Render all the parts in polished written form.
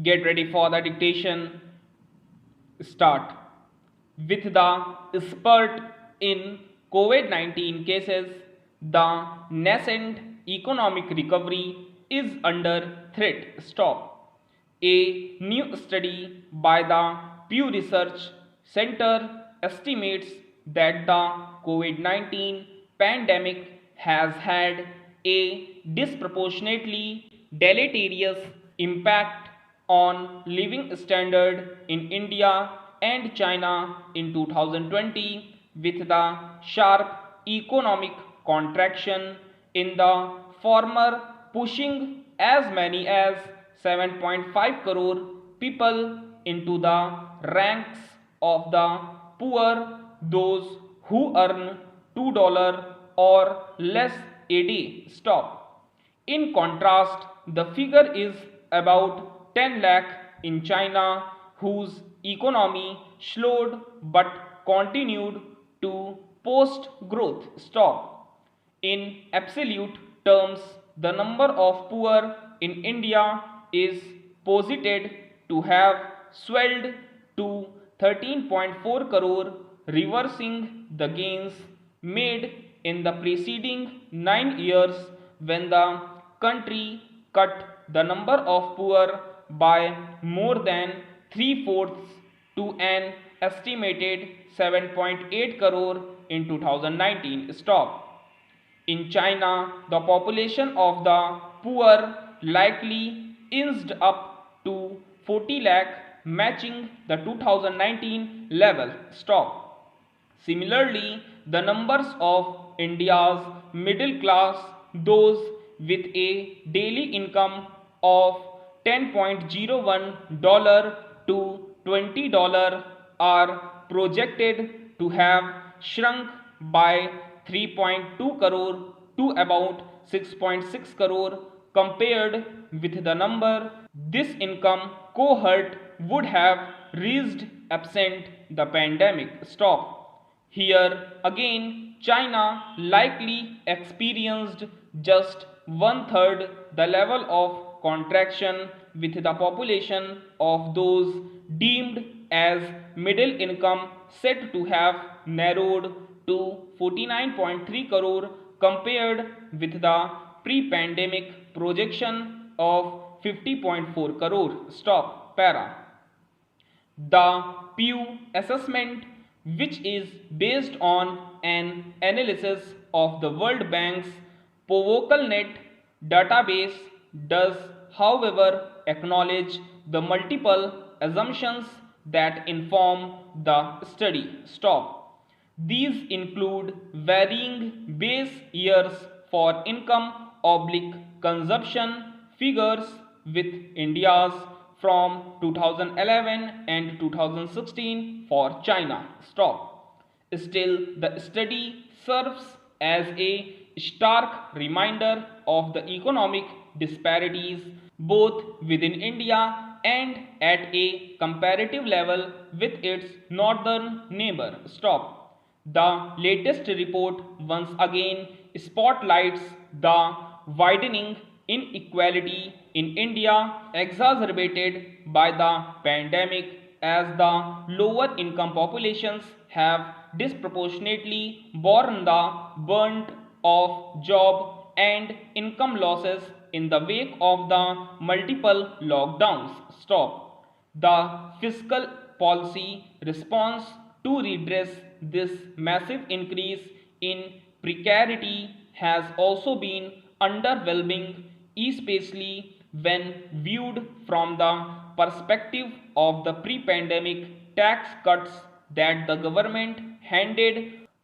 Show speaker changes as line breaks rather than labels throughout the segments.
Get ready for the dictation. Start. With the spurt in COVID-19 cases, the nascent economic recovery is under threat. Stop. A new study by the Pew Research Center estimates that the COVID-19 pandemic has had a disproportionately deleterious impact on living standard in India and China in 2020, with the sharp economic contraction in the former pushing as many as 7.5 crore people into the ranks of the poor, those who earn $2 or less a day. Stop. In contrast, the figure is about 10 lakh in China, whose economy slowed but continued to post growth. Stop. In absolute terms, the number of poor in India is posited to have swelled to 13.4 crore, reversing the gains made in the preceding 9 years when the country cut the number of poor by more than 3/4 to an estimated 7.8 crore in 2019. Stop. In China, the population of the poor likely inched up to 40 lakh, matching the 2019 level. Stop. Similarly, the numbers of India's middle class, those with a daily income of $10.01 to $20, are projected to have shrunk by 3.2 crore to about 6.6 crore compared with the number this income cohort would have reached absent the pandemic. Stop. Here again, China likely experienced just 1/3 the level of contraction, with the population of those deemed as middle income said to have narrowed to 49.3 crore compared with the pre-pandemic projection of 50.4 crore. Stop. Para. The Pew assessment, which is based on an analysis of the World Bank's POVOCalNet database, does however acknowledge the multiple assumptions that inform the study. Stop. These include varying base years for income oblique consumption figures, with India's from 2011 and 2016 for China. Stop. Still, the study serves as a stark reminder of the economic disparities both within India and at a comparative level with its northern neighbor. Stop. The latest report once again spotlights the widening inequality in India, exacerbated by the pandemic, as the lower income populations have disproportionately borne the brunt of job and income losses in the wake of the multiple lockdowns. Stop. The fiscal policy response to redress this massive increase in precarity has also been underwhelming, especially when viewed from the perspective of the pre-pandemic tax cuts that the government handed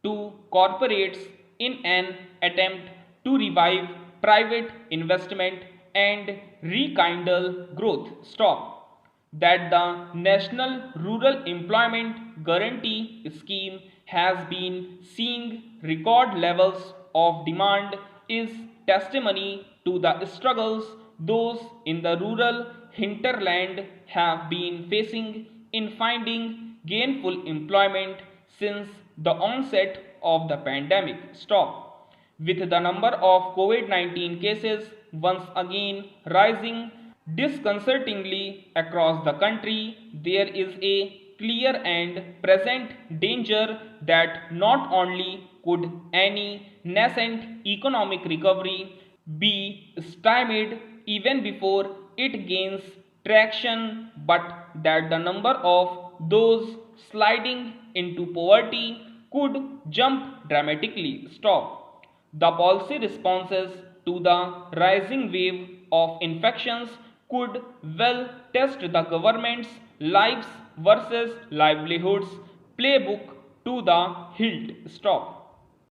to corporates in an attempt to revive private investment and rekindle growth. Stop. That the National Rural Employment Guarantee Scheme has been seeing record levels of demand is testimony to the struggles those in the rural hinterland have been facing in finding gainful employment since the onset of the pandemic. Stop. With the number of COVID-19 cases once again rising, Disconcertingly, across the country, there is a clear and present danger that not only could any nascent economic recovery be stymied even before it gains traction, but that the number of those sliding into poverty could jump dramatically. Stop. The policy responses to the rising wave of infections could well test the government's lives versus livelihoods playbook to the hilt. Stop.